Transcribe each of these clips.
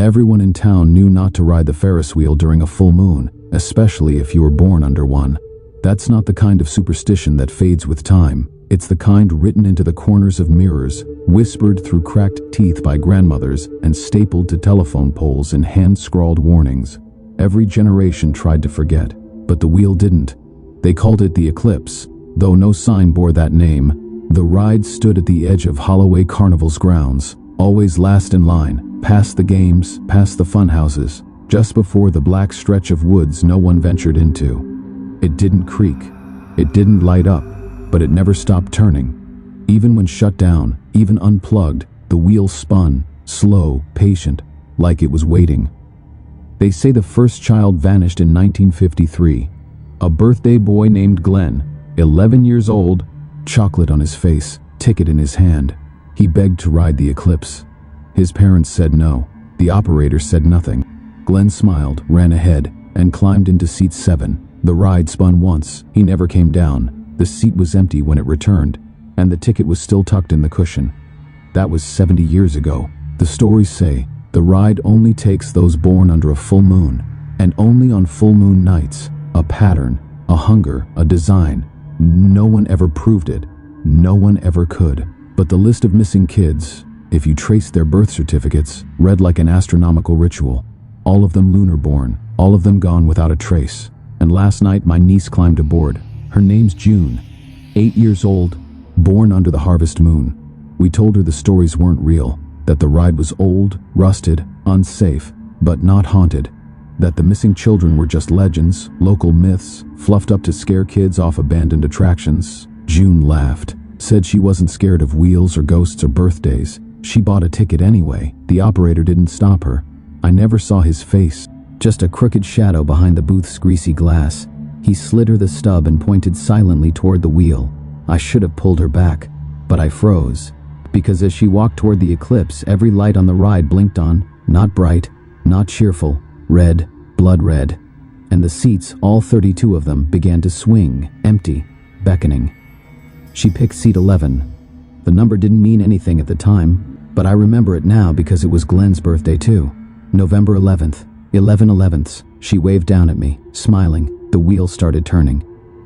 Everyone in town knew not to ride the Ferris wheel during a full moon, especially if you were born under one. That's not the kind of superstition that fades with time. It's the kind written into the corners of mirrors, whispered through cracked teeth by grandmothers, and stapled to telephone poles in hand-scrawled warnings. Every generation tried to forget, but the wheel didn't. They called it the Eclipse, though no sign bore that name. The ride stood at the edge of Holloway Carnival's grounds, always last in line, past the games, past the fun houses, just before the black stretch of woods no one ventured into. It didn't creak, it didn't light up, but it never stopped turning. Even when shut down, even unplugged, the wheel spun, slow, patient, like it was waiting. They say the first child vanished in 1953. A birthday boy named Glenn, 11 years old, chocolate on his face, ticket in his hand. He begged to ride the Eclipse. His parents said no. The operator said nothing. Glenn smiled, ran ahead, and climbed into seat 7. The ride spun once. He never came down. The seat was empty when it returned, and the ticket was still tucked in the cushion. That was 70 years ago. The stories say the ride only takes those born under a full moon, and only on full moon nights. A pattern, a hunger, a design. No one ever proved it. No one ever could. But the list of missing kids, if you traced their birth certificates, read like an astronomical ritual. All of them lunar born, all of them gone without a trace. And last night my niece climbed aboard. Her name's June, 8 years old, born under the harvest moon. We told her the stories weren't real, that the ride was old, rusted, unsafe, but not haunted, that the missing children were just legends, local myths, fluffed up to scare kids off abandoned attractions. June laughed, said she wasn't scared of wheels or ghosts or birthdays. She bought a ticket anyway. The operator didn't stop her. I never saw his face, just a crooked shadow behind the booth's greasy glass. He slid her the stub and pointed silently toward the wheel. I should have pulled her back, but I froze, because as she walked toward the Eclipse, every light on the ride blinked on, not bright, not cheerful, red, blood red. And the seats, all 32 of them, began to swing, empty, beckoning. She picked seat 11. The number didn't mean anything at the time, but I remember it now because it was Glenn's birthday too. November 11th, 11/11ths. She waved down at me, smiling. The wheel started turning.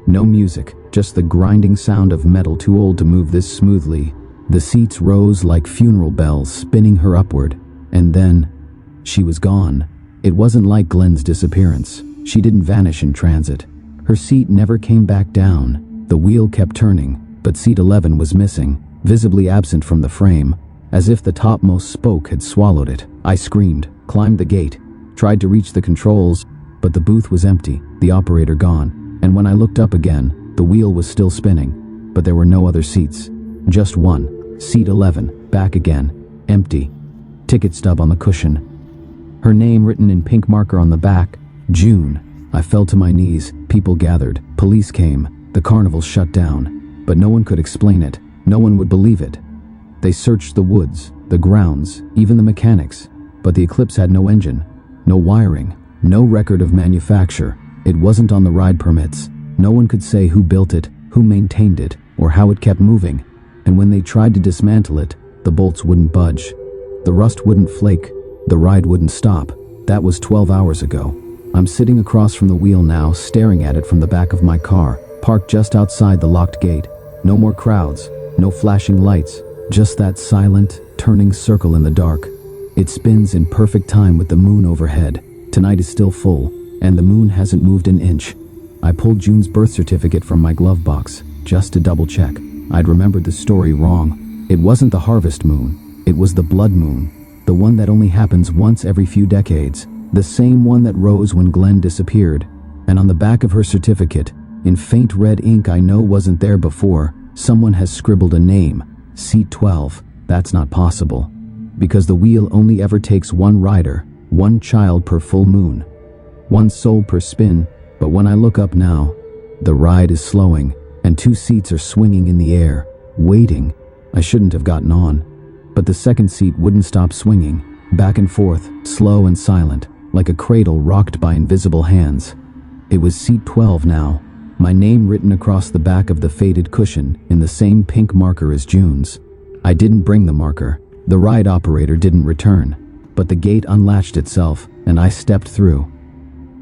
No music, just the grinding sound of metal too old to move this smoothly. The seats rose like funeral bells, spinning her upward. And then, she was gone. It wasn't like Glenn's disappearance. She didn't vanish in transit. Her seat never came back down. The wheel kept turning, but seat 11 was missing, visibly absent from the frame, as if the topmost spoke had swallowed it. I screamed, climbed the gate, tried to reach the controls, but the booth was empty, the operator gone, and when I looked up again, the wheel was still spinning, but there were no other seats. Just one, seat 11, back again, empty. Ticket stub on the cushion. Her name written in pink marker on the back, June. I fell to my knees, people gathered, police came, the carnival shut down, but no one could explain it, no one would believe it. They searched the woods, the grounds, even the mechanics, but the Eclipse had no engine, no wiring, no record of manufacture. It wasn't on the ride permits. No one could say who built it, who maintained it, or how it kept moving. And when they tried to dismantle it, the bolts wouldn't budge. The rust wouldn't flake. The ride wouldn't stop. That was 12 hours ago. I'm sitting across from the wheel now, staring at it from the back of my car, parked just outside the locked gate. No more crowds, no flashing lights, just that silent, turning circle in the dark. It spins in perfect time with the moon overhead. Tonight is still full, and the moon hasn't moved an inch. I pulled June's birth certificate from my glove box, just to double check. I'd remembered the story wrong. It wasn't the harvest moon. It was the blood moon. The one that only happens once every few decades. The same one that rose when Glenn disappeared. And on the back of her certificate, in faint red ink I know wasn't there before, someone has scribbled a name. Seat 12. That's not possible. Because the wheel only ever takes one rider. One child per full moon, one soul per spin, but when I look up now, the ride is slowing, and 2 seats are swinging in the air, waiting. I shouldn't have gotten on, but the second seat wouldn't stop swinging, back and forth, slow and silent, like a cradle rocked by invisible hands. It was seat 12 now, my name written across the back of the faded cushion in the same pink marker as June's. I didn't bring the marker. The ride operator didn't return. but the gate unlatched itself, and I stepped through.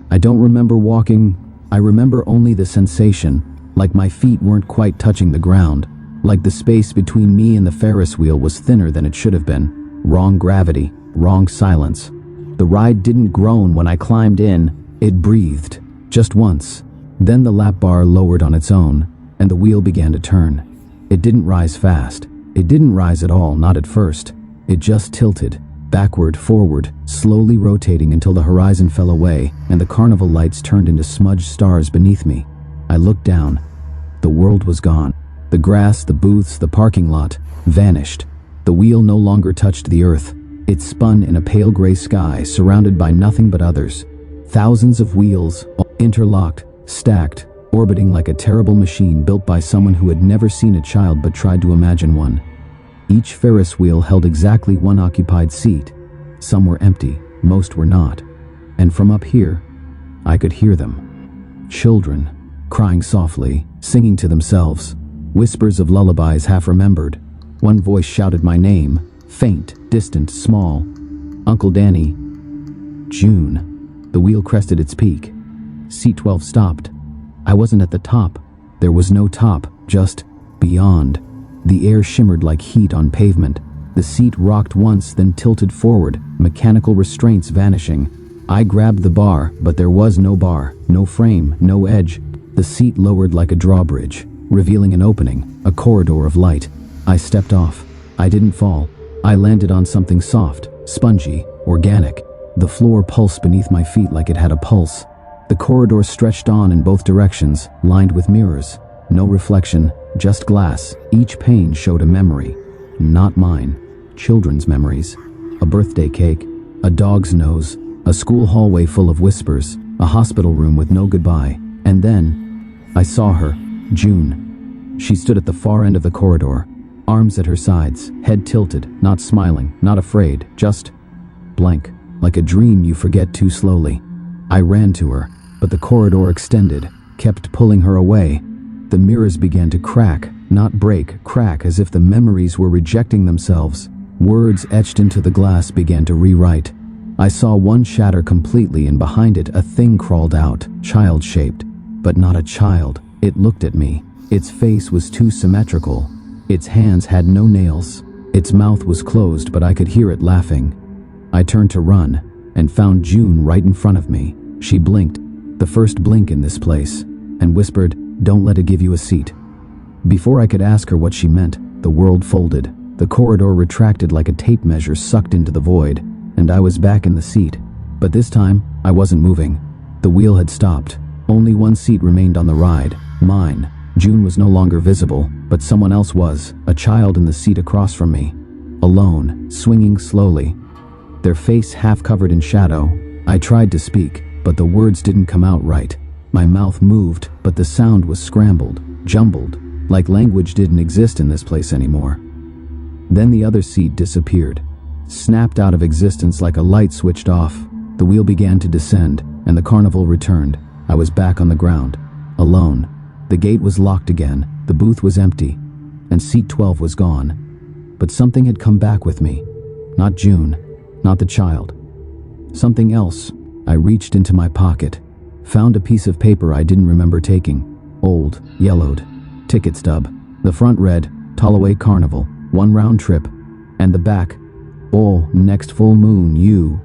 I don't remember walking. I remember only the sensation, like my feet weren't quite touching the ground, like the space between me and the Ferris wheel was thinner than it should have been. Wrong gravity, wrong silence. The ride didn't groan when I climbed in, it breathed, just once. Then the lap bar lowered on its own, and the wheel began to turn. It didn't rise fast. It didn't rise at all, not at first. It just tilted, backward, forward, slowly rotating until the horizon fell away and the carnival lights turned into smudged stars beneath me. I looked down. The world was gone. The grass, the booths, the parking lot vanished. The wheel no longer touched the earth. It spun in a pale gray sky surrounded by nothing but others. Thousands of wheels, interlocked, stacked, orbiting like a terrible machine built by someone who had never seen a child but tried to imagine one. Each Ferris wheel held exactly one occupied seat. Some were empty, most were not. And from up here, I could hear them. Children, crying softly, singing to themselves. Whispers of lullabies half remembered. One voice shouted my name, faint, distant, small. Uncle Danny. June. The wheel crested its peak. Seat 12 stopped. I wasn't at the top. There was no top, just beyond. The air shimmered like heat on pavement. The seat rocked once, then tilted forward, mechanical restraints vanishing. I grabbed the bar, but there was no bar, no frame, no edge. The seat lowered like a drawbridge, revealing an opening, a corridor of light. I stepped off. I didn't fall. I landed on something soft, spongy, organic. The floor pulsed beneath my feet like it had a pulse. The corridor stretched on in both directions, lined with mirrors. No reflection, just glass. Each pane showed a memory. Not mine. Children's memories. A birthday cake, a dog's nose, a school hallway full of whispers, a hospital room with no goodbye. And then, I saw her, June. She stood at the far end of the corridor, arms at her sides, head tilted, not smiling, not afraid, just blank, like a dream you forget too slowly. I ran to her, but the corridor extended, kept pulling her away. The mirrors began to crack, not break, crack as if the memories were rejecting themselves. Words etched into the glass began to rewrite. I saw one shatter completely, and behind it a thing crawled out, child-shaped. But not a child. It looked at me. Its face was too symmetrical. Its hands had no nails. Its mouth was closed, but I could hear it laughing. I turned to run, and found June right in front of me. She blinked, the first blink in this place, and whispered, "Don't let it give you a seat." Before I could ask her what she meant, the world folded. The corridor retracted like a tape measure sucked into the void, and I was back in the seat. But this time, I wasn't moving. The wheel had stopped. Only one seat remained on the ride, mine. June was no longer visible, but someone else was, a child in the seat across from me. Alone, swinging slowly. Their face half covered in shadow. I tried to speak, but the words didn't come out right. My mouth moved, but the sound was scrambled, jumbled, like language didn't exist in this place anymore. Then the other seat disappeared, snapped out of existence like a light switched off. The wheel began to descend, and the carnival returned. I was back on the ground, alone. The gate was locked again, the booth was empty, and seat 12 was gone. But something had come back with me. Not June, not the child. Something else. I reached into my pocket, found a piece of paper I didn't remember taking. Old, yellowed, ticket stub. The front read, Holloway Carnival, 1 round trip. And the back, oh, next full moon, you.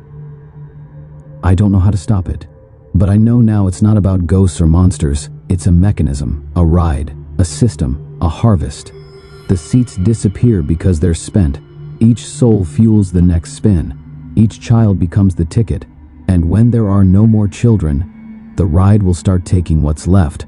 I don't know how to stop it. But I know now it's not about ghosts or monsters. It's a mechanism, a ride, a system, a harvest. The seats disappear because they're spent. Each soul fuels the next spin. Each child becomes the ticket. And when there are no more children, the ride will start taking what's left.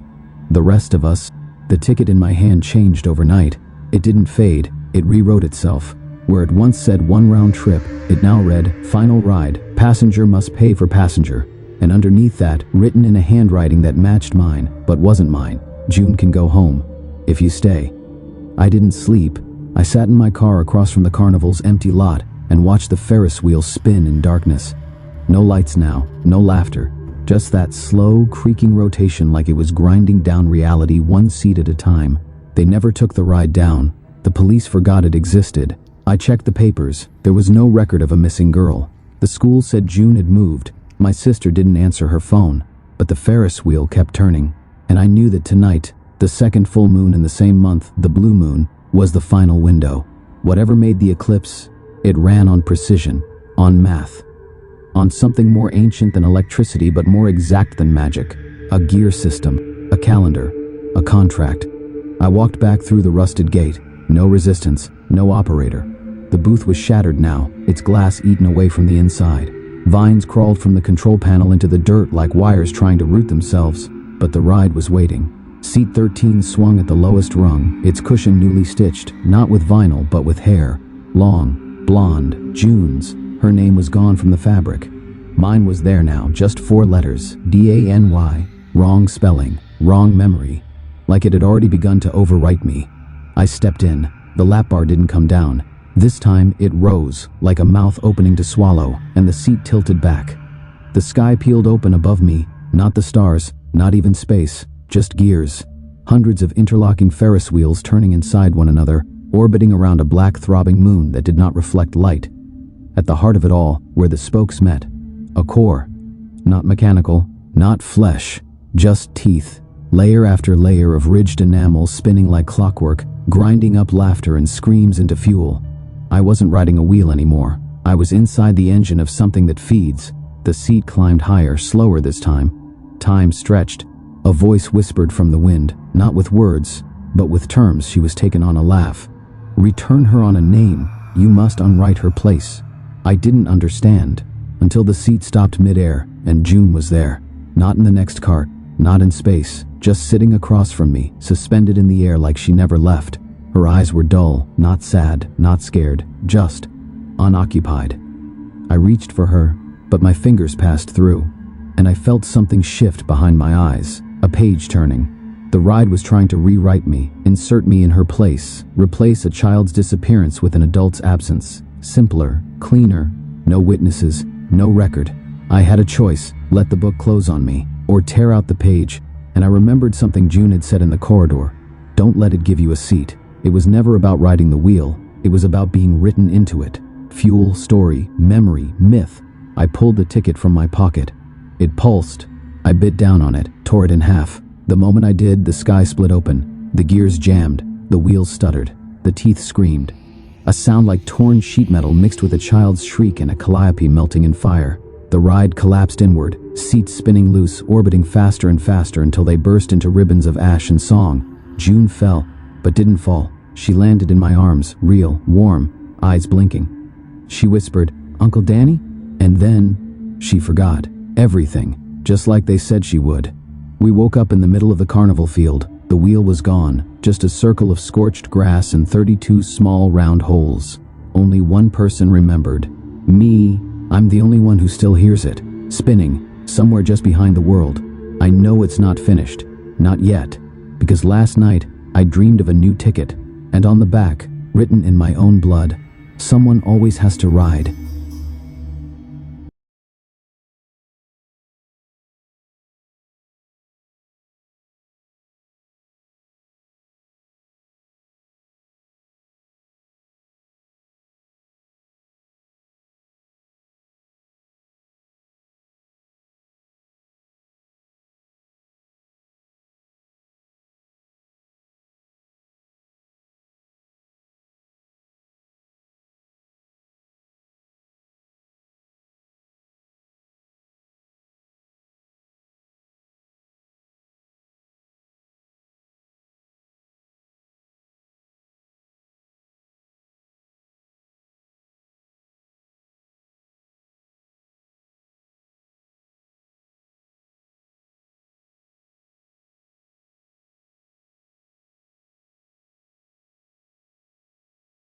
The rest of us. The ticket in my hand changed overnight. It didn't fade, it rewrote itself. Where it once said 1 round trip, it now read, final ride, passenger must pay for passenger. And underneath that, written in a handwriting that matched mine, but wasn't mine, June can go home, if you stay. I didn't sleep. I sat in my car across from the carnival's empty lot and watched the Ferris wheel spin in darkness. No lights now, no laughter, just that slow, creaking rotation like it was grinding down reality one seat at a time. They never took the ride down. The police forgot it existed. I checked the papers. There was no record of a missing girl. The school said June had moved. My sister didn't answer her phone, but the Ferris wheel kept turning, and I knew that tonight, the second full moon in the same month, the blue moon, was the final window. Whatever made the eclipse, it ran on precision, on math, on something more ancient than electricity but more exact than magic. A gear system, a calendar, a contract. I walked back through the rusted gate. No resistance, no operator. The booth was shattered now, its glass eaten away from the inside. Vines crawled from the control panel into the dirt like wires trying to root themselves, but the ride was waiting. Seat 13 swung at the lowest rung, its cushion newly stitched, not with vinyl but with hair. Long, blonde, June's. Her name was gone from the fabric. Mine was there now, just 4 letters, D-A-N-Y. Wrong spelling, wrong memory. Like it had already begun to overwrite me. I stepped in. The lap bar didn't come down. This time it rose, like a mouth opening to swallow, and the seat tilted back. The sky peeled open above me, not the stars, not even space, just gears. Hundreds of interlocking Ferris wheels turning inside one another, orbiting around a black throbbing moon that did not reflect light. At the heart of it all, where the spokes met, a core. Not mechanical, not flesh, just teeth. Layer after layer of ridged enamel spinning like clockwork, grinding up laughter and screams into fuel. I wasn't riding a wheel anymore. I was inside the engine of something that feeds. The seat climbed higher, slower this time. Time stretched. A voice whispered from the wind, not with words, but with terms she was taken on a laugh. Return her on a name. You must unwrite her place. I didn't understand, until the seat stopped midair, and June was there. Not in the next cart, not in space, just sitting across from me, suspended in the air like she never left. Her eyes were dull, not sad, not scared, just unoccupied. I reached for her, but my fingers passed through, and I felt something shift behind my eyes, a page turning. The ride was trying to rewrite me, insert me in her place, replace a child's disappearance with an adult's absence. Simpler, cleaner, no witnesses, no record. I had a choice, let the book close on me, or tear out the page, and I remembered something June had said in the corridor. Don't let it give you a seat. It was never about riding the wheel, it was about being written into it. Fuel, story, memory, myth. I pulled the ticket from my pocket. It pulsed. I bit down on it, tore it in half. The moment I did, the sky split open. The gears jammed, the wheels stuttered, the teeth screamed. A sound like torn sheet metal mixed with a child's shriek and a calliope melting in fire. The ride collapsed inward, seats spinning loose, orbiting faster and faster until they burst into ribbons of ash and song. June fell, but didn't fall. She landed in my arms, real, warm, eyes blinking. She whispered, "Uncle Danny?" And then she forgot everything, just like they said she would. We woke up in the middle of the carnival field. The wheel was gone, just a circle of scorched grass and 32 small round holes. Only one person remembered. Me. I'm the only one who still hears it, spinning, somewhere just behind the world. I know it's not finished. Not yet. Because last night, I dreamed of a new ticket, and on the back, written in my own blood, someone always has to ride.